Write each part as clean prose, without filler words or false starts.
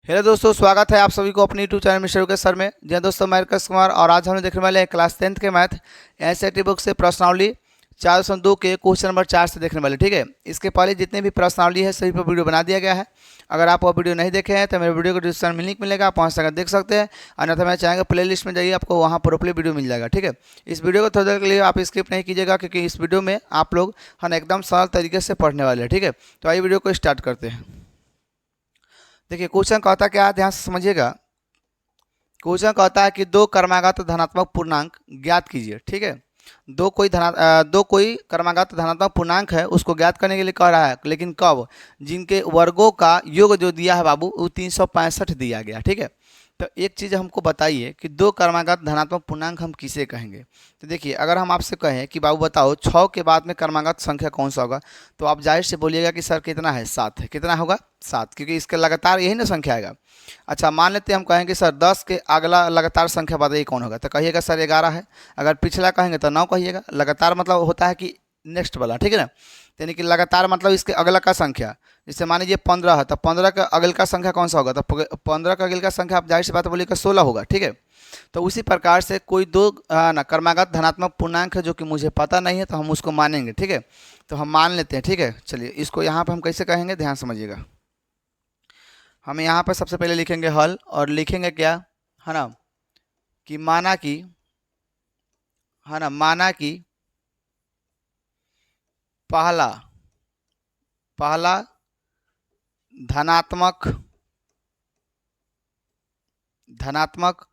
Hello दोस्तों, स्वागत है आप सभी को अपनी YouTube channel mister Yogesh sir में। जी हाँ दोस्तों, मैं कृष्ण कुमार और आज हम देखने वाले हैं क्लास 10th के मैथ एनसीईआरटी बुक से प्रश्नावली 402 के क्वेश्चन नंबर 4 से देखने वाले। ठीक है, इसके पहले जितने भी प्रश्नावली है सभी पर वीडियो बना दिया गया है। अगर आप वो वीडियो नहीं देखे हैं तो मेरे वीडियो को डिस्क्रिप्शन में लिंक मिलेगा, आप वहाँ से देख सकते हैं। अन्यथा मेरे चैनल के प्ले लिस्ट में जाइए, आपको वहाँ प्रॉपर्ली वीडियो मिल जाएगा। ठीक है, इस वीडियो को थोड़ी देर के लिए आप स्किप नहीं कीजिएगा, क्योंकि इस वीडियो में आप लोग हम एकदम सरल तरीके से पढ़ने वाले हैं। ठीक है, तो आइए वीडियो को स्टार्ट करते हैं। देखिए क्वेश्चन कहता क्या है, ध्यान से समझिएगा। क्वेश्चन कहता है कि दो क्रमागत धनात्मक पूर्णांक ज्ञात कीजिए। ठीक है, दो कोई क्रमागत धनात्मक पूर्णांक है, उसको ज्ञात करने के लिए कह रहा है, लेकिन कब? जिनके वर्गों का योग जो दिया है बाबू वो 365 दिया गया। ठीक है, तो एक चीज़ हमको बताइए कि दो क्रमागत धनात्मक पूर्णांक हम किसे कहेंगे। तो देखिए, अगर हम आपसे कहें कि बाबू बताओ 6 के बाद में क्रमागत संख्या कौन सा होगा, तो आप जाहिर से बोलिएगा कि सर कितना है, 7 है। कितना होगा? 7, क्योंकि इसके लगातार यही ना संख्या आएगा। अच्छा, मान लेते हैं हम कहेंगे सर 10 के अगला लगातार संख्या बताइए कौन होगा, तो कहिएगा सर 11 है। अगर पिछला कहेंगे तो 9 कहिएगा। लगातार मतलब होता है कि नेक्स्ट वाला। ठीक है ना, यानी कि लगातार मतलब इसके अगला का संख्या। जैसे मान लीजिए 15 है, तो 15 का अगल का संख्या कौन सा होगा, तो 15 का अगल का संख्या आप जाहिर सी बात बोलिएगा 16 होगा। ठीक है, तो उसी प्रकार से कोई दो ना क्रमागत धनात्मक पूर्णांक है जो कि मुझे पता नहीं है, तो हम उसको मानेंगे। ठीक है, तो हम मान लेते हैं। ठीक है, चलिए इसको यहाँ पर हम कैसे कहेंगे, ध्यान समझिएगा। हम यहाँ पर सबसे पहले लिखेंगे हल, और लिखेंगे क्या, है ना, कि माना कि, है ना, माना कि पहला पहला धनात्मक धनात्मक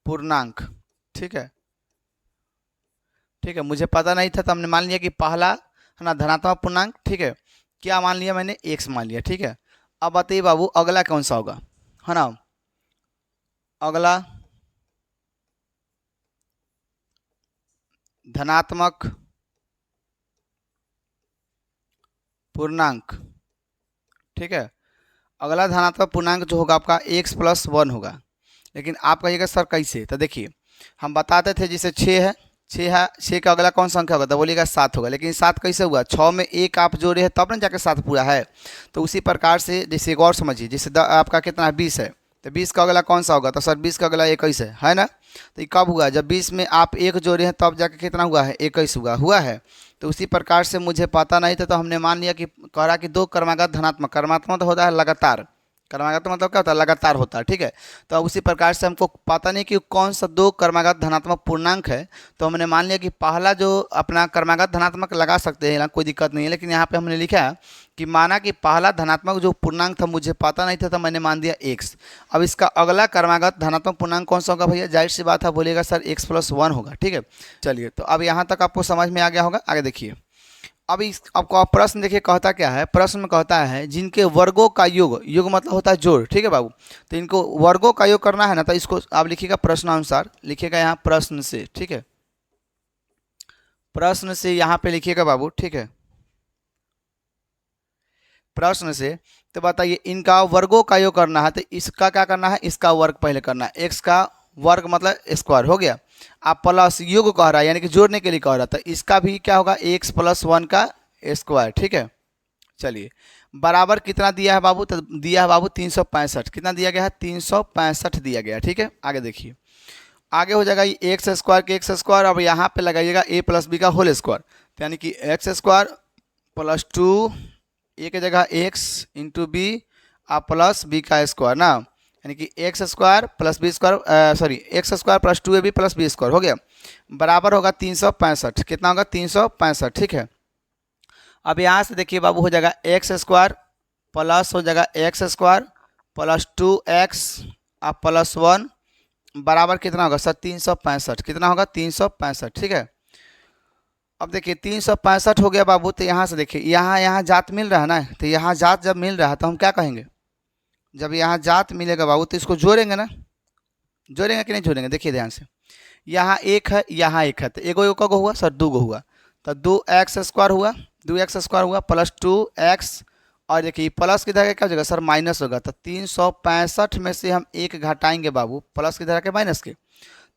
पूर्णांक। ठीक है, ठीक है, मुझे पता नहीं था तो हमने मान लिया कि पहला, है ना, धनात्मक पूर्णांक। ठीक है, क्या मान लिया मैंने, x मान लिया। ठीक है, अब बताइए बाबू अगला कौन सा होगा, है ना, अगला धनात्मक पूर्णांक। ठीक है, अगला धनात्मक पूर्णांक जो होगा आपका x+1 होगा। लेकिन आप कहिएगा सर कैसे, तो देखिए हम बताते थे जैसे 6 है, 6 है, 6 का अगला कौन संख्या होगा, तो बोलिएगा 7 होगा। लेकिन 7 कैसे हुआ, 6 में एक आप जोड़े हैं तब ना जाकर 7 पूरा है। तो उसी प्रकार से जैसे एक और समझिए, जैसे आपका कितना है, 20 है, तो 20 का अगला कौन सा होगा, तो सर 20 का अगला 21 है ना। तो ये कब हुआ, जब 20 में आप एक जोड़े हैं तब जाके कितना हुआ है, 21 हुआ है। तो उसी प्रकार से मुझे पता नहीं था तो हमने मान लिया कि कह रहा कि दो क्रमागत धनात्मक, क्रमात्मक तो होता है लगातार, क्रमागत मतलब क्या होता है, लगातार होता है। ठीक है, तो अब उसी प्रकार से हमको पता नहीं कि कौन सा दो क्रमागत धनात्मक पूर्णांक है, तो हमने मान लिया कि पहला जो अपना क्रमागत धनात्मक लगा सकते हैं, कोई दिक्कत नहीं है। लेकिन यहाँ पे हमने लिखा है कि माना कि पहला धनात्मक जो पूर्णांक था मुझे पता नहीं था, तो मैंने मान दिया x। अब इसका अगला क्रमागत धनात्मक पूर्णांक कौन सा होगा भैया, जाहिर सी बात है बोलिएगा सर x+1 होगा। ठीक है, चलिए तो अब यहाँ तक आपको समझ में आ गया होगा। आगे देखिए, अब इस आपको प्रश्न देखिए कहता क्या है, प्रश्न में कहता है जिनके वर्गों का योग, योग मतलब होता है जोड़। ठीक है बाबू, तो इनको वर्गों का योग करना है ना, तो इसको आप लिखिएगा प्रश्नानुसार, लिखिएगा यहाँ प्रश्न से। ठीक है, प्रश्न से यहाँ पे लिखिएगा बाबू। ठीक है, प्रश्न से। तो बताइए इनका वर्गों का योग करना है, तो इसका क्या करना है, इसका वर्ग पहले करना है। एक्स का वर्ग मतलब स्क्वायर हो गया, आप प्लस योग कह रहा है यानी कि जोड़ने के लिए कह रहा था, इसका भी क्या होगा, x+1 का स्क्वायर। ठीक है, चलिए बराबर कितना दिया है बाबू, तो दिया है बाबू 365। कितना दिया गया है, 365 दिया गया है। ठीक है, आगे देखिए, आगे हो जाएगा ये एक्स स्क्वायर के एक्स स्क्वायर, अब यहाँ पे लगाइएगा a+b का होल स्क्वायर, तो यानी कि x² + 2 ए की जगह x इंटू बी और प्लस बी का स्क्वायर ना, यानी कि x² + b² sorry x² + 2ab + b² हो गया, बराबर होगा 365। कितना होगा, 365। ठीक है, अब यहाँ से देखिए बाबू हो जाएगा x² प्लस हो जाएगा x² + 2x और +1 बराबर कितना होगा सर, 365। कितना होगा, 365। ठीक है, अब देखिए 365 हो गया बाबू, तो यहाँ से देखिए यहाँ जात मिल रहा है ना, तो यहाँ जात जब मिल रहा है तो हम क्या कहेंगे, जब यहाँ जात मिलेगा बाबू तो इसको जोड़ेंगे ना, जोड़ेंगे कि नहीं जोड़ेंगे। देखिए ध्यान से, यहाँ एक है, यहाँ एक है, तो एगो एगो कगो हुआ सर, 2 गो हुआ, तो 2x² हुआ, 2x² हुआ + 2x, और देखिए प्लस की जगह क्या हो जाएगा सर, माइनस होगा। तो 365 में से हम एक घटाएंगे बाबू, प्लस की जगह के माइनस के,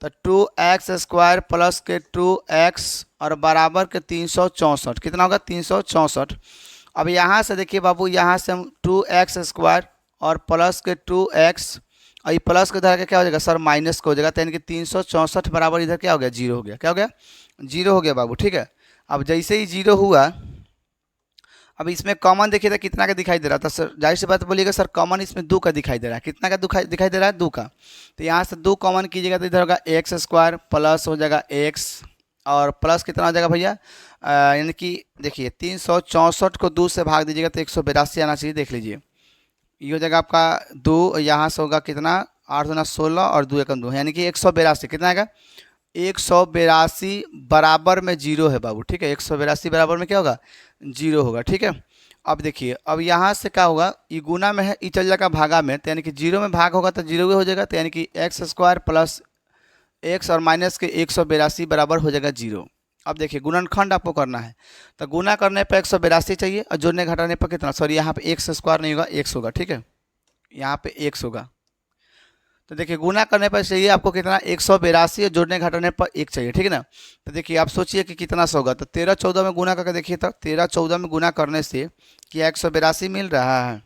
तो 2x² प्लस के 2x और बराबर के 364। कितना होगा, 364। अब यहाँ से देखिए बाबू, यहाँ से हम 2x² और प्लस के 2x, और ये प्लस के इधर के क्या हो जाएगा सर, माइनस का हो जाएगा। तो यानी कि 364 बराबर इधर क्या हो गया, जीरो हो गया। क्या हो गया, जीरो हो गया बाबू। ठीक है, अब जैसे ही जीरो हुआ, अब इसमें कॉमन देखिए था कितना का दिखाई दे रहा था सर, जाहिर सी बात बोलिएगा सर, कॉमन इसमें 2 का दिखाई दे रहा है। कितना का दिखाई दे रहा है, 2 का। तो यहाँ से 2 कॉमन कीजिएगा तो इधर होगा एक्स स्क्वायर प्लस हो जाएगा एक्स, और प्लस कितना हो जाएगा भैया, यानी कि देखिए 364 को 2 से भाग दीजिएगा तो 182 आना चाहिए। देख लीजिए, ये हो जाएगा आपका 2, यहाँ से होगा कितना, 8 दूना 16 और 2 एकम 2, यानी कि 182 कितना आएगा, 182 बराबर में जीरो है बाबू। ठीक है, 182 बराबर में क्या होगा, जीरो होगा। ठीक है, अब देखिए, अब यहाँ से क्या होगा, ये गुना में है, ये चल जाएगा भागा में, तो यानी कि जीरो में भाग होगा तो जीरो ही हो जाएगा। तो यानी कि एक्स स्क्वायर प्लस एक्स और माइनस के 182 बराबर हो जाएगा जीरो। अब देखिए गुणनखंड आपको करना है, तो गुना करने पर 182 चाहिए और जोड़ने घटाने पर कितना, सॉरी यहाँ पे एक्स स्क्वायर नहीं होगा, एक्स होगा। ठीक है, यहाँ पे एक्स होगा। तो देखिए गुना करने पर चाहिए आपको कितना, 182, और जोड़ने घटाने पर 1 चाहिए। ठीक है ना, तो देखिए आप सोचिए कि कितना सौ होगा, तो 13 14 में गुना करके देखिए, तो 13 14 में गुना करने से क्या 182 मिल रहा है।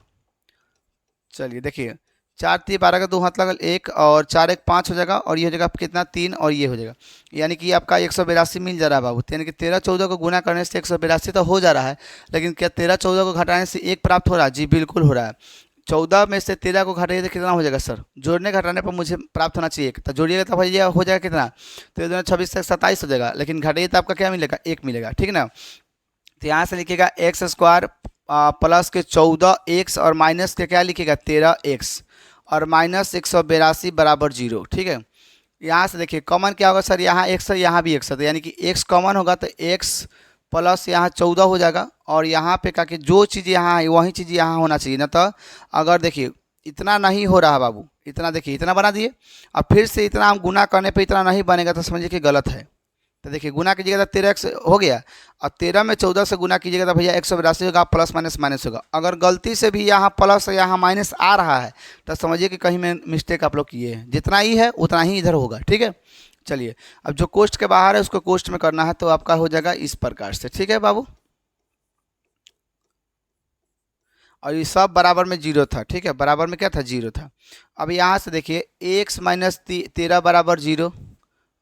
चलिए देखिए, 4 3 12 का 2 हाथ लगल 1, और 4 1 5 हो जाएगा, और ये हो जाएगा कितना 3, और ये हो जाएगा, यानी कि आपका 182 मिल जा रहा है बाबू। यानी कि 13 14 को गुना करने से 182 तो हो जा रहा है, लेकिन क्या 13 14 को घटाने से 1 प्राप्त हो रहा है, जी बिल्कुल हो रहा है। 14 में से 13 को घटाइए तो कितना हो जाएगा सर, जोड़ने घटाने पर मुझे प्राप्त होना चाहिए, तो जोड़िएगा तो भैया हो जाएगा कितना, तो 26 से 27 हो जाएगा, लेकिन घटाइए तो आपका क्या मिलेगा, 1 मिलेगा। ठीक है ना, तो यहाँ से लिखिएगा एक्स स्क्वायर प्लस के 14 एक्स और माइनस के क्या लिखिएगा 13 एक्स और माइनस 182 बराबर जीरो। ठीक है, यहाँ से देखिए कॉमन क्या होगा सर, यहाँ एक्स है, यहाँ भी एक्स है, तो यानी कि एक्स कॉमन होगा तो एक्स प्लस यहाँ 14 हो जाएगा, और यहाँ पे क्या कि जो चीज़ यहाँ है वही चीज़ यहाँ होना चाहिए ना। तो अगर देखिए इतना नहीं हो रहा बाबू, इतना देखिए इतना बना दिए, अब फिर से इतना हम गुना करने पे इतना नहीं बनेगा तो समझिए कि गलत है। तो देखिए गुना कीजिएगा तो 13 एक्स हो गया, और 13 में 14 से गुना कीजिएगा तो भैया 182 होगा, प्लस माइनस माइनस होगा। अगर गलती से भी यहाँ प्लस यहाँ माइनस आ रहा है तो समझिए कि कहीं में मिस्टेक आप लोग किए हैं, जितना ही है उतना ही इधर होगा। ठीक है, चलिए अब जो कोष्ट के बाहर है उसको कोष्ट में करना है, तो आपका हो जाएगा इस प्रकार से। ठीक है बाबू, और ये सब बराबर में जीरो था। ठीक है, बराबर में क्या था, जीरो था। अब यहाँ से देखिए एक्स माइनस 13 बराबर जीरो,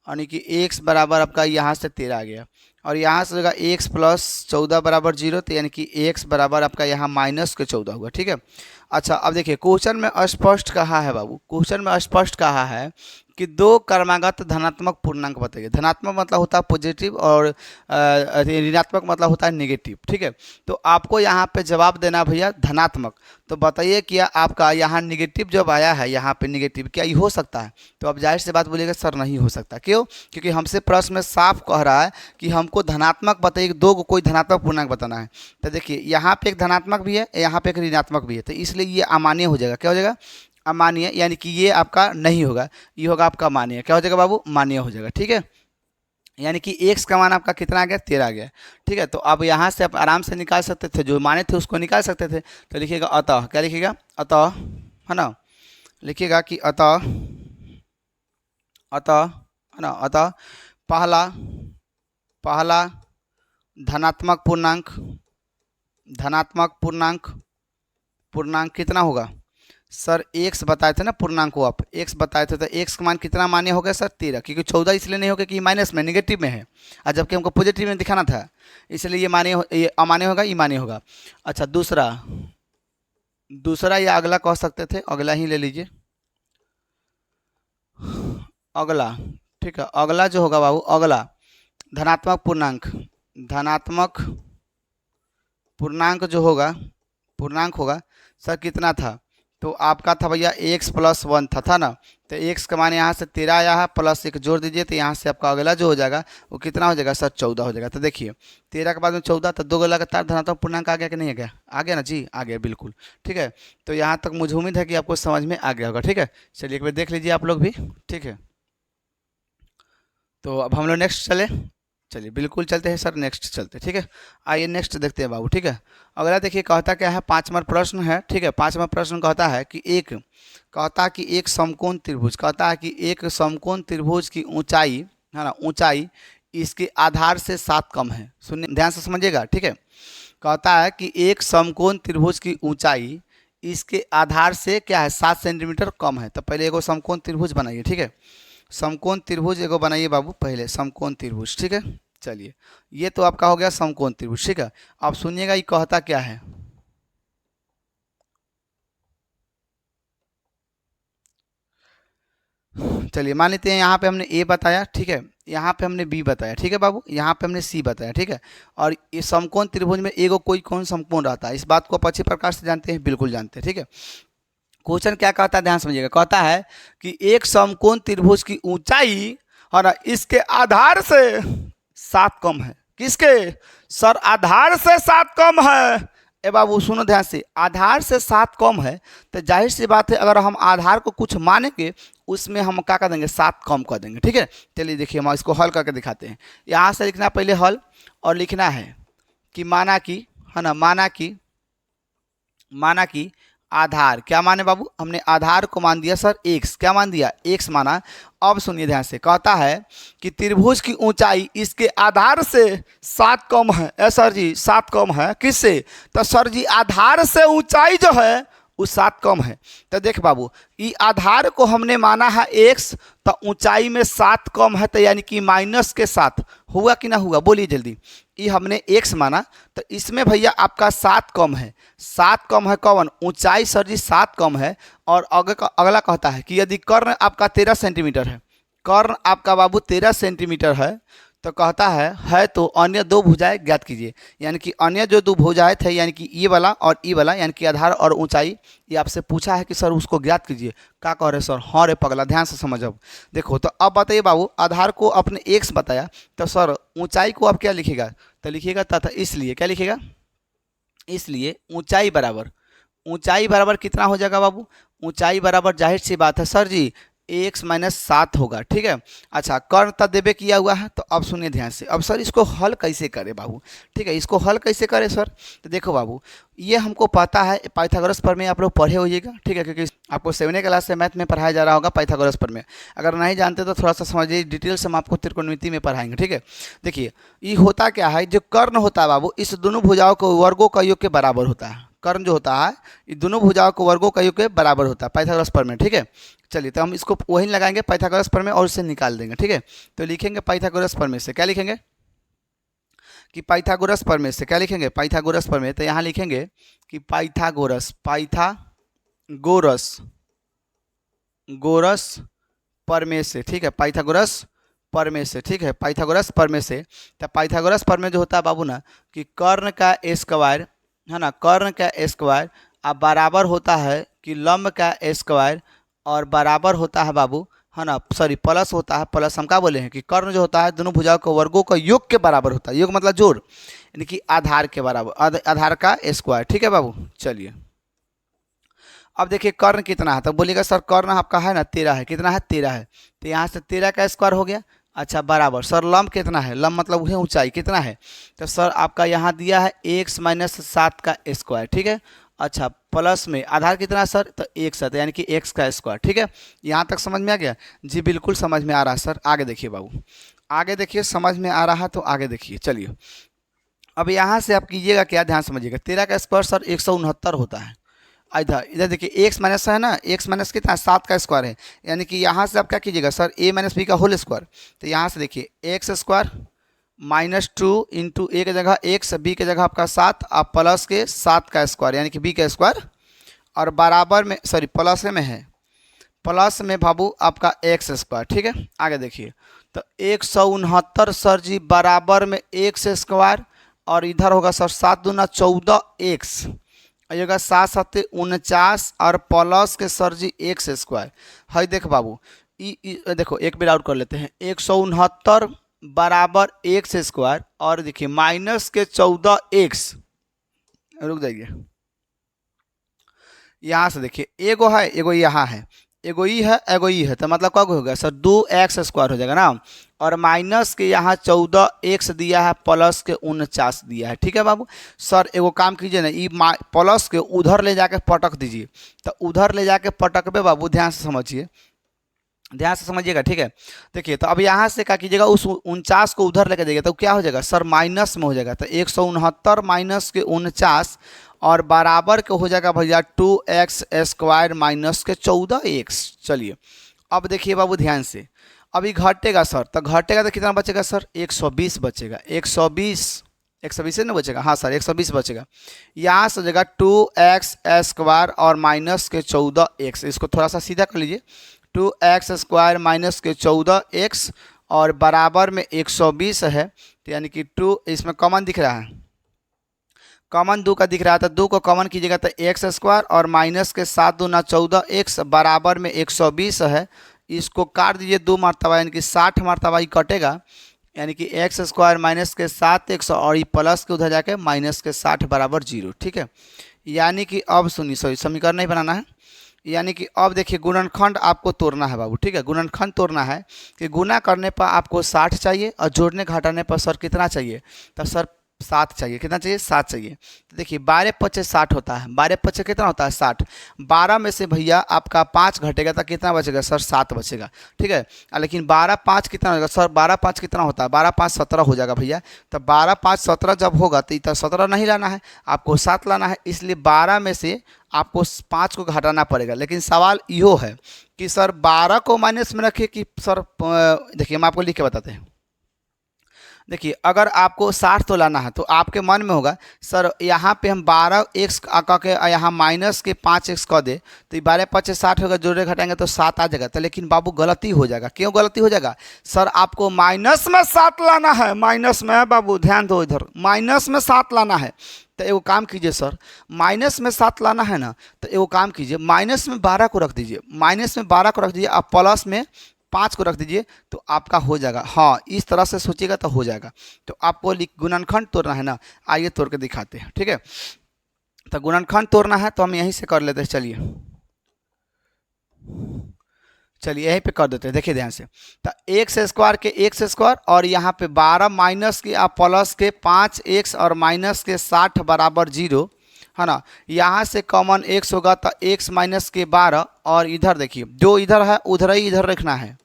यानी कि एक्स बराबर आपका यहाँ से 13 आ गया, और यहाँ से होगा एक्स प्लस 14 बराबर जीरो, तो यानी कि एक्स बराबर आपका यहाँ माइनस के 14 होगा। ठीक है, अच्छा अब देखिए क्वेश्चन में अस्पष्ट कहा है बाबू, क्वेश्चन में अस्पष्ट कहा है कि दो क्रमागत धनात्मक पूर्णांक बताइए। धनात्मक मतलब होता है पॉजिटिव, और ऋणात्मक मतलब होता है नेगेटिव। ठीक है, तो आपको यहाँ पे जवाब देना भैया धनात्मक। तो बताइए क्या आपका यहाँ निगेटिव जब आया है, यहाँ पे निगेटिव क्या ये हो सकता है, तो अब जाहिर सी बात बोलिएगा सर नहीं हो सकता। क्यों, क्योंकि हमसे प्रश्न में साफ कह रहा है कि हमको धनात्मक बताइए, दो कोई धनात्मक पूर्णांक बताना है। तो देखिए यहाँ पे एक धनात्मक भी है, यहाँ पे एक ऋणात्मक भी है, तो इसलिए ये अमान्य हो जाएगा। क्या हो जाएगा, अमान्य, यानी कि ये आपका नहीं होगा, ये होगा आपका मान्य। क्या हो जाएगा बाबू, मान्य हो जाएगा। ठीक है, यानी कि एक्स का मान आपका कितना आ गया, 13 आ गया। ठीक है, तो अब यहाँ से आप आराम से निकाल सकते थे, जो माने थे उसको निकाल सकते थे। तो लिखिएगा अतः, क्या लिखिएगा, अतः, है ना, लिखिएगा कि अतः, अतः, है ना, अतः पहला पहला धनात्मक पूर्णांक, धनात्मक पूर्णांक, पूर्णांक कितना होगा सर, एक्स बताए थे ना पूर्णांक को, आप एक्स बताए थे, तो एक्स का मान कितना मान्य हो गया सर, 13, क्योंकि 14 इसलिए नहीं होगा कि माइनस में नेगेटिव में है, और जबकि हमको पॉजिटिव में दिखाना था, इसलिए ये अमान्य होगा, ये मान्य होगा। अच्छा दूसरा, दूसरा या अगला कह सकते थे, अगला ही ले लीजिए, अगला। ठीक है, अगला जो होगा बाबू, अगला धनात्मक पूर्णांक, धनात्मक पूर्णांक जो होगा, पूर्णांक होगा सर कितना था, तो आपका था भैया एक्स प्लस 1 था ना, तो एक्स का मान यहाँ से 13 आया है, प्लस 1 जोड़ दीजिए, तो यहाँ से आपका अगला जो हो जाएगा वो कितना हो जाएगा सर, 14 हो जाएगा। तो देखिए 13 के बाद में 14, तो दो लगातार धनात्मक पूर्णांक आ गया कि नहीं आ गया, आ गया ना जी, आ गया बिल्कुल। ठीक है, तो यहाँ तक मुझे उम्मीद है कि आपको समझ में आ गया होगा। ठीक है, चलिए एक बार देख लीजिए आप लोग भी। ठीक है, तो अब हम लोग नेक्स्ट चले, चलिए बिल्कुल चलते हैं सर, नेक्स्ट चलते हैं। ठीक है, आइए नेक्स्ट देखते हैं बाबू। ठीक है, अगला देखिए कहता क्या है, 5 नंबर प्रश्न है। ठीक है, 5 नंबर प्रश्न कहता है कि एक समकोण त्रिभुज, कहता है कि एक समकोण त्रिभुज की ऊंचाई, है ना, ऊंचाई इसके आधार से 7 कम है। सुनिए ध्यान से समझिएगा। ठीक है, कहता है कि एक समकोण त्रिभुज की ऊंचाई इसके आधार से क्या है 7 सेंटीमीटर कम है। तो पहले एगो समकोण त्रिभुज बनाइए, ठीक है। समकोण त्रिभुज एगो बनाइए बाबू, पहले समकोण त्रिभुज, ठीक है। चलिए, ये तो आपका हो गया समकोण त्रिभुज, ठीक है। अब सुनिएगा ये कहता क्या है। चलिए, मान लेते हैं यहाँ पे हमने ए बताया, ठीक है, यहाँ पे हमने बी बताया, ठीक है बाबू, यहाँ पे हमने सी बताया, ठीक है। और ये समकोण त्रिभुज में एगो कोई कौन समकोण रहता है, इस बात को आप अच्छी प्रकार से जानते हैं, बिल्कुल जानते हैं, ठीक है। क्वेश्चन क्या कहता है, ध्यान समझिएगा। कहता है कि एक समकोण त्रिभुज की ऊंचाई और इसके आधार से 7 कम है। किसके सर? आधार से 7 कम है। ए बाबू सुनो ध्यान से, आधार से 7 कम है तो जाहिर सी बात है अगर हम आधार को कुछ मानेंगे उसमें हम क्या कर देंगे, 7 कम कर देंगे, ठीक है। चलिए देखिए, हम इसको हल करके दिखाते हैं। यहाँ से लिखना पहले हल, और लिखना है कि माना कि, है ना, माना कि आधार क्या माने बाबू, हमने आधार को मान दिया सर x, क्या मान दिया, x माना। अब सुनिए ध्यान से, कहता है कि त्रिभुज की ऊंचाई इसके आधार से 7 कम है। सर जी 7 कम है, किससे? तो सर जी आधार से ऊंचाई जो है वो 7 कम है। तो देख बाबू, ये आधार को हमने माना है x, तो ऊंचाई में 7 कम है, तो यानी कि माइनस के 7 हुआ कि ना हुआ, बोलिए जल्दी। ये हमने x माना, तो इसमें भैया आपका 7 कम है। 7 कम है कौन? ऊंचाई सर जी 7 कम है। और अगला कहता है कि यदि कर्ण आपका 13 सेंटीमीटर है, कर्ण आपका बाबू 13 सेंटीमीटर है, तो कहता है तो अन्य दो भुजाएं ज्ञात कीजिए। यानी कि अन्य जो दो भुजाएं थे, यानी कि ये वाला और ये वाला, यानी कि आधार और ऊंचाई, ये आपसे पूछा है कि सर उसको ज्ञात कीजिए। क्या कह रहे सर? हाँ रे पगला, ध्यान से समझ। अब देखो, तो अब बताइए बाबू, आधार को अपने x बताया, तो सर ऊंचाई को आप क्या लिखेगा? तो लिखिएगा तथा, इसलिए क्या लिखेगा, इसलिए ऊंचाई बराबर कितना हो जाएगा बाबू? ऊंचाई बराबर जाहिर सी बात है सर जी x माइनस 7 होगा, ठीक है। अच्छा, कर्ण तब देवे किया हुआ है, तो अब सुनिए ध्यान से। अब सर इसको हल कैसे करें बाबू, ठीक है, इसको हल कैसे करें सर? तो देखो बाबू, ये हमको पता है पाइथागोरस प्रमेय आप लोग पढ़े होइएगा, ठीक है, क्योंकि आपको 7वीं क्लास से मैथ में पढ़ाया जा रहा होगा पाइथागोरस प्रमेय। अगर नहीं जानते तो थोड़ा सा समझिए, डिटेल से हम आपको त्रिकोणमिति में पढ़ाएंगे, ठीक है। देखिए, ये होता क्या है, जो कर्ण होता है बाबू, इस दोनों भुजाओं को वर्गों का योग के बराबर होता है। कर्ण जो होता है ये दोनों भुजाओं को वर्गों का योग के बराबर होता है पाइथागोरस प्रमेय, ठीक है। चलिए, तो हम इसको वही लगाएंगे पाइथागोरस प्रमेय और उससे निकाल देंगे, ठीक है। तो लिखेंगे पाइथागोरस प्रमेय से, क्या लिखेंगे कि पाइथागोरस प्रमेय से क्या लिखेंगे, पाइथागोरस प्रमेय। तो यहाँ लिखेंगे कि गोरस प्रमेय से, ठीक है, पाइथागोरस प्रमेय से, ठीक है, पाइथागोरस प्रमेय से। तो पाइथागोरस प्रमेय जो होता है बाबू ना, कि कर्ण का स्क्वायर, है ना, कर्ण का स्क्वायर अब बराबर होता है कि लंब का स्क्वायर, और बराबर होता है बाबू, है ना, सॉरी प्लस होता है, प्लस हम क्या बोले हैं कि कर्ण जो होता है दोनों भुजाओं के वर्गों का योग के बराबर होता है। योग मतलब जोड़, यानी कि आधार के बराबर, आधार का स्क्वायर, ठीक है बाबू। चलिए, अब देखिए कर्ण कितना है, तो बोलिएगा सर कर्ण आपका है ना 13 है। कितना है? 13 है। तो यहाँ से 13 का स्क्वायर हो गया। अच्छा, बराबर सर लंब कितना है? लंब मतलब वही ऊंचाई कितना है? तो सर आपका यहाँ दिया है x माइनस 7 का स्क्वायर, ठीक है। अच्छा, प्लस में आधार कितना है सर? तो x है, तो यानी कि x का स्क्वायर, ठीक है। यहाँ तक समझ में आ गया जी? बिल्कुल समझ में आ रहा है सर। आगे देखिए बाबू, आगे देखिए, समझ में आ रहा है तो आगे देखिए। चलिए, अब यहाँ से आप कीजिएगा क्या, ध्यान समझिएगा। 13 का स्क्वायर सर 169 होता है। इधर इधर देखिए x माइनस है ना, x माइनस कितना? 7 का स्क्वायर है, यानी कि यहाँ से आप क्या कीजिएगा सर, a माइनस बी का होल स्क्वायर। तो यहाँ से देखिए एक्स स्क्वायर माइनस 2 इंटू ए की जगह x, बी की जगह आपका 7, आप प्लस के 7 का स्क्वायर, यानी कि b का स्क्वायर, और बराबर में, सॉरी प्लस में है, प्लस में बाबू आपका एक्स स्क्वायर, ठीक है। आगे देखिए, तो 169 सर जी बराबर में एक्स स्क्वायर, और इधर होगा सर 7 दूना 14 एक्स, आइएगा 7 7 49, और प्लस के सर जी एक्स स्क्वायर है। देख बाबू, देखो एक बार आउट कर लेते हैं, 169 बराबर एक्स स्क्वायर, और देखिए माइनस के 14 एक्स, रुक जाइए, यहाँ से देखिए एगो है, एगो यहाँ है, एगो ई है, एगो ई है, तो मतलब क्या होगा सर 2x स्क्वायर हो जाएगा ना, और माइनस के यहाँ 14x दिया है, प्लस के 49 दिया है, ठीक है बाबू। सर एगो काम कीजिए ना, ये प्लस के उधर ले जाके पटक दीजिए, तो उधर ले जाके पटकबे बाबू, ध्यान से समझिए, ध्यान से समझिएगा, ठीक है। देखिए, तो अब यहाँ से क्या कीजिएगा, उस 49 को उधर लेके जाइएगा, तो क्या हो जाएगा सर माइनस में हो जाएगा। तो 169 माइनस के 49, और बराबर के हो जाएगा भैया 2x² माइनस के 14x। चलिए अब देखिए बाबू ध्यान से, अभी घटेगा सर, तो घटेगा तो कितना बचेगा सर, 120 बचेगा। 120 से ना बचेगा, हाँ सर 120 बचेगा। यहाँ से हो जाएगा 2x² और माइनस के 14x। इसको थोड़ा सा सीधा कर लीजिए, 2x² माइनस के 14x और बराबर में 120 है। तो यानी कि 2 इसमें कॉमन दिख रहा है, कॉमन 2 का दिख रहा था, 2 को कॉमन कीजिएगा तो x² और माइनस के 7 दूना 14x बराबर में 120 है। इसको काट दीजिए 2 मरतबा, यानी कि 60 मरतबा ही कटेगा, यानी कि x² माइनस के 7x और ये प्लस के उधर जाके माइनस के 60 बराबर 0। ठीक है, यानी कि अब सुनिए, सॉरी समीकरण नहीं बनाना है, यानी कि अब देखिए गुणनखंड आपको तोड़ना है बाबू। ठीक है, गुणनखंड तोड़ना है कि गुना करने पर आपको 60 चाहिए और जोड़ने घटाने पर सर कितना चाहिए, तो सर 7 चाहिए। कितना चाहिए, 7 चाहिए। तो देखिए 12 पच्चे 60 होता है, 12 पच्चे कितना होता है 60। 12 में से भैया आपका 5 घटेगा तो कितना बचेगा सर, 7 बचेगा। ठीक है, लेकिन 12 5 कितना होगा सर, 12 5 कितना होता है, 12 5 17 हो जाएगा भैया। तो 12 5 17 जब होगा तो इतना 17 नहीं लाना है, आपको 7 लाना है, इसलिए 12 में से आपको 5 को घटाना पड़ेगा। लेकिन सवाल यो है कि सर 12 को माइनस में रखिए कि सर, देखिए हम आपको लिख के बताते हैं। देखिए अगर आपको 60 तो लाना है तो आपके मन में होगा सर यहाँ पे हम 12x का के यहाँ माइनस के 5x कर दे तो 12 पच्चे 60 होगा, जोड़े घटाएंगे तो 7 आ जाएगा। तो लेकिन बाबू गलती हो जाएगा। क्यों गलती हो जाएगा सर, आपको माइनस में 7 लाना है, माइनस में बाबू ध्यान दो, इधर माइनस में 7 लाना है। तो एगो काम कीजिए सर, माइनस में 7 लाना है ना, तो एगो काम कीजिए, माइनस में 12 को रख दीजिए, माइनस में 12 को रख दीजिए, आप प्लस में 5 को रख दीजिए तो आपका हो जाएगा। हाँ इस तरह से सोचिएगा तो हो जाएगा। तो आपको गुणनखंड तोड़ना है ना, आइए तोड़ के दिखाते हैं। ठीक है, तो गुणनखंड तोड़ना है तो हम यहीं से कर लेते हैं। चलिए यहीं पे कर देते हैं, देखिए ध्यान से। तो x² के x² और यहाँ पे 12 माइनस के आप प्लस के 5x और माइनस के 60 बराबर 0 है ना। यहाँ से कॉमन x होगा तो x माइनस के 12 और इधर देखिए जो इधर है उधर ही इधर रखना है,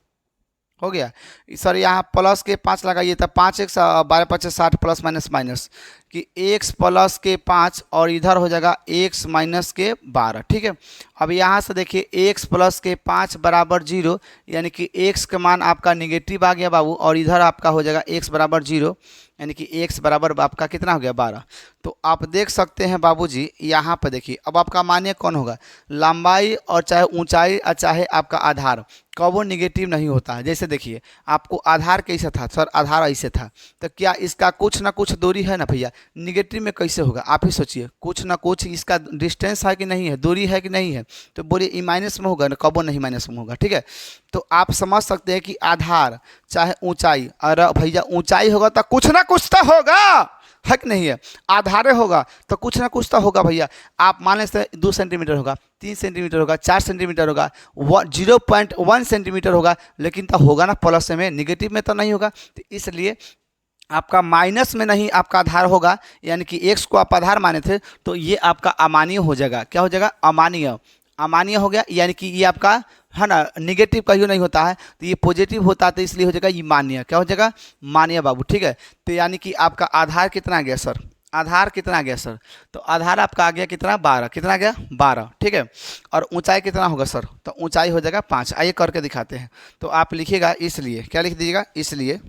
हो गया सर। यहाँ प्लस के 5 लगाइए तो 5x 12 पच्चीस 60 प्लस माइनस माइनस कि x प्लस के 5 और इधर हो जाएगा x माइनस के 12। ठीक है, अब यहाँ से देखिए x प्लस के 5 बराबर 0, यानी कि x का मान आपका निगेटिव आ गया बाबू, और इधर आपका हो जाएगा x बराबर 0, यानी कि x बराबर आपका कितना हो गया 12। तो आप देख सकते हैं बाबूजी यहाँ पर देखिए, अब आपका मान्य कौन होगा, लंबाई और चाहे ऊंचाई और चाहे आपका आधार कबो निगेटिव नहीं होता है। जैसे देखिए आपको आधार कैसे था सर, आधार ऐसे था, तो क्या इसका कुछ ना कुछ दूरी है ना भैया, निगेटिव में कैसे होगा आप ही सोचिए, कुछ ना कुछ इसका डिस्टेंस है कि नहीं है, दूरी है कि नहीं है, तो बोलिए ई माइनस में होगा ना, कबो नहीं माइनस में होगा। ठीक है, तो आप समझ सकते हैं कि आधार चाहे ऊंचाई, और भैया ऊंचाई होगा तो कुछ ना कुछ तो होगा, है कि नहीं है, आधारे होगा तो कुछ ना कुछ तो होगा भैया। आप मान लेते 2 सेंटीमीटर होगा, 3 सेंटीमीटर होगा, 4 सेंटीमीटर होगा, 0.1 सेंटीमीटर होगा, लेकिन तो होगा ना प्लस में, निगेटिव में तो नहीं होगा। तो इसलिए आपका माइनस में नहीं आपका आधार होगा, यानी कि x को आप आधार माने थे तो ये आपका अमान्य हो जाएगा। क्या हो जाएगा, अमान्य, अमान्य हो गया, यानी कि ये आपका है ना निगेटिव कहीं नहीं होता है, तो ये पॉजिटिव होता है, तो इसलिए हो जाएगा ये मान्य। क्या हो जाएगा, मान्य बाबू। ठीक है, तो यानी कि आपका आधार कितना आ गया सर, आधार कितना आ गया सर, तो आधार आपका आ गया कितना 12, कितना आ गया 12। ठीक है, और ऊंचाई कितना होगा सर, तो ऊंचाई हो जाएगा 5। आइए करके दिखाते हैं। तो आप लिखिएगा इसलिए, क्या लिख दीजिएगा, इसलिए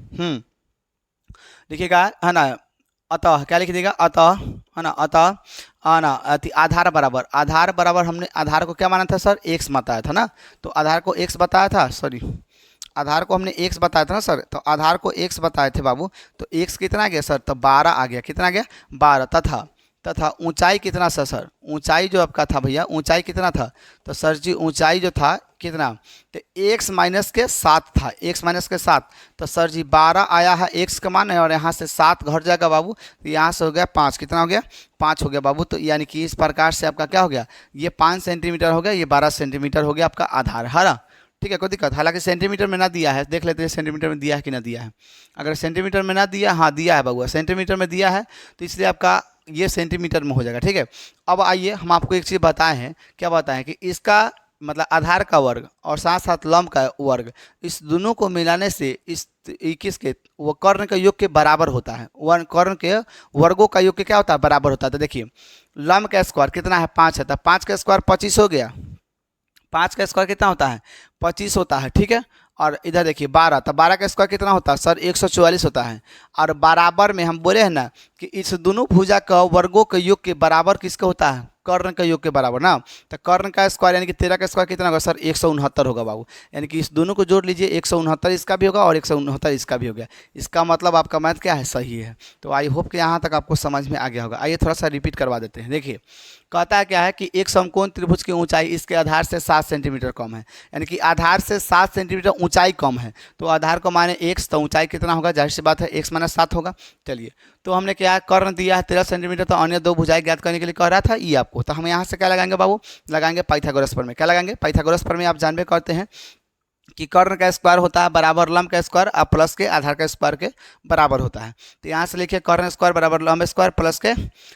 लिखिएगा है ना, अतः क्या लिख देगा, अतः है ना, अतः है ना आधार बराबर, आधार बराबर हमने आधार को क्या माना था सर, x बताया था ना, तो आधार को x बताया था, सॉरी आधार को हमने x बताया था ना सर, तो आधार को x बताए थे बाबू, तो x कितना आ गया सर, तो 12 आ गया, कितना आ गया 12। तथा ऊंचाई कितना सा सर, ऊंचाई जो आपका था भैया, ऊंचाई कितना था, तो सर जी ऊंचाई जो था कितना, तो x माइनस के 7 था, x माइनस के 7, तो सर जी 12 आया है x का मान है, और यहाँ से 7 घट जाएगा बाबू, तो यहाँ से हो गया 5, कितना हो गया 5 हो गया बाबू। तो यानी कि इस प्रकार से आपका क्या हो गया, ये 5 सेंटीमीटर हो गया, ये 12 सेंटीमीटर हो गया आपका आधार, है ना। ठीक है, कोई दिक्कत, हालांकि सेंटीमीटर में ना दिया है, देख लेते हैं सेंटीमीटर में दिया है कि ना दिया है। अगर सेंटीमीटर में ना दिया, हाँ दिया है बाबू, सेंटीमीटर में दिया है, तो इसलिए आपका ये सेंटीमीटर में हो जाएगा। ठीक है, अब आइए हम आपको एक चीज़ बताए हैं, क्या बताएं कि इसका मतलब आधार का वर्ग और साथ साथ लंब का वर्ग, इस दोनों को मिलाने से इस 21 के वो कर्ण के योग के बराबर होता है। वन कर्ण के वर्गों का योग के क्या होता है, बराबर होता है। तो देखिए लंब का स्क्वायर कितना है, 5 है, तो 5 का स्क्वायर 25 हो गया। 5 का स्क्वायर कितना होता है, 25 होता है, ठीक है। और इधर देखिए 12, तो 12 का स्क्वायर कितना होता है सर, 144 होता है। और बराबर में हम बोले हैं ना कि इस दोनों भुजा का वर्गों के योग के बराबर किसका होता है, कर्ण का योग के बराबर ना। तो कर्ण का स्क्वायर यानी कि 13 का स्क्वायर कितना होगा सर, 169 होगा बाबू। यानी कि इस दोनों को जोड़ लीजिए, 169 इसका भी होगा और 169 इसका भी हो गया। इसका मतलब आपका मैथ क्या है, सही है। तो आई होप कि यहाँ तक आपको समझ में आ गया होगा। आइए थोड़ा सा रिपीट करवा देते हैं। देखिए कहता है क्या है कि एक समकोण त्रिभुज की ऊंचाई इसके आधार से 7 सेंटीमीटर कम है, यानी कि आधार से 7 सेंटीमीटर ऊंचाई कम है। तो आधार को माने x, तो ऊंचाई कितना होगा, जाहिर सी बात है x माइनस 7 होगा। चलिए तो हमने क्या कर्ण दिया है 13 सेंटीमीटर, तो अन्य दो भुजाएं ज्ञात करने के लिए कह रहा था ये आपको। तो हम यहाँ से क्या लगाएंगे बाबू, लगाएंगे पाइथागोरस प्रमेय। क्या लगाएंगे, पाइथागोरस प्रमेय। आप जानबे करते हैं कि कर्ण का स्क्वायर होता है बराबर लंब का स्क्वायर और प्लस के आधार का स्क्वायर के बराबर होता है। तो यहाँ से लिखिए कर्ण स्क्वायर बराबर लंब स्क्वायर प्लस के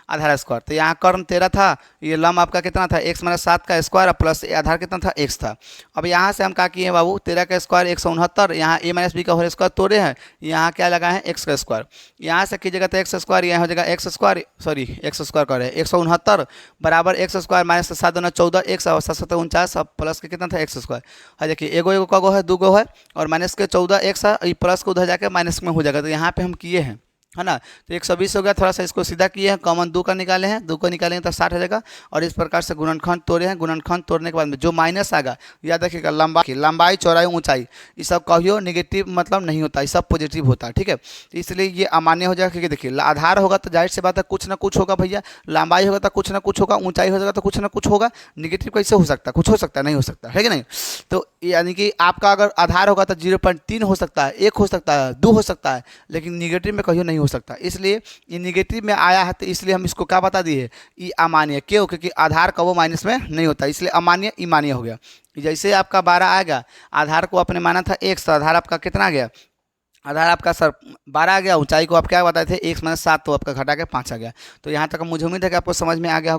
आधार स्क्वायर। तो यहाँ कर्ण 13 था, ये लंब आपका कितना था, x माइनस 7 का स्क्वायर और प्लस आधार कितना था, x था। अब यहाँ से हम क्या किए बाबू, 13 का स्क्वायर 169, यहाँ a माइनस बी का होल स्क्वायर तोड़े हैं, यहाँ क्या लगा है x का स्क्वायर। यहाँ से कीजिएगा तो x स्क्वायर, यहाँ हो जाएगा x square, sorry x square कर रहे हैं 169 बराबर x स्क्वायर माइनस 7 दूना 14 x और 7 7 49 और प्लस के कितना था x स्क्वायर। हाँ देखिए एगो एगो का गो है, दो गो है और माइनस के 14 x है, प्लस को उधर जाके माइनस में हो जाएगा। तो यहाँ पे हम किए हैं, है ना। तो 120 हो गया, थोड़ा सा इसको सीधा किए हैं, कॉमन 2 का निकाले हैं, 2 का निकालेंगे तो 60 हो जाएगा। और इस प्रकार से गुणनखंड तोड़े हैं, गुणनखंड तोड़ने के बाद में जो माइनस आएगा, याद रखिएगा लंबाई चौड़ाई ऊंचाई ये सब कहियो नेगेटिव मतलब नहीं होता, ये सब पॉजिटिव होता है, ठीक है। तो इसलिए ये अमान्य हो जाएगा, क्योंकि देखिए आधार होगा तो जाहिर सी बात है कुछ ना कुछ होगा भैया, लंबाई होगा तो कुछ ना कुछ होगा, ऊंचाई हो जाएगा तो कुछ ना कुछ होगा। निगेटिव कैसे हो सकता है, कुछ हो सकता है, नहीं हो सकता है कि नहीं। तो यानी कि आपका अगर आधार होगा तो 0.3 हो सकता है, 1 हो सकता है, 2 हो सकता है, लेकिन निगेटिव में कहियो नहीं हो सकता। इसलिए ये निगेटिव में आया है, तो इसलिए हम इसको क्या बता दिए, ये अमान्य। क्यों, क्योंकि आधार का वो माइनस में नहीं होता, इसलिए अमान्य ई मान्य हो गया। जैसे आपका 12 आएगा, आधार को आपने माना था 1, तो आधार आपका कितना आ गया, आधार आपका सर 12 आ गया, ऊंचाई को आप क्या बताए थे x माइनस 7, तो आपका घटा के 5 आ गया। तो यहाँ तक मुझे उम्मीद है कि आपको समझ में आ गया।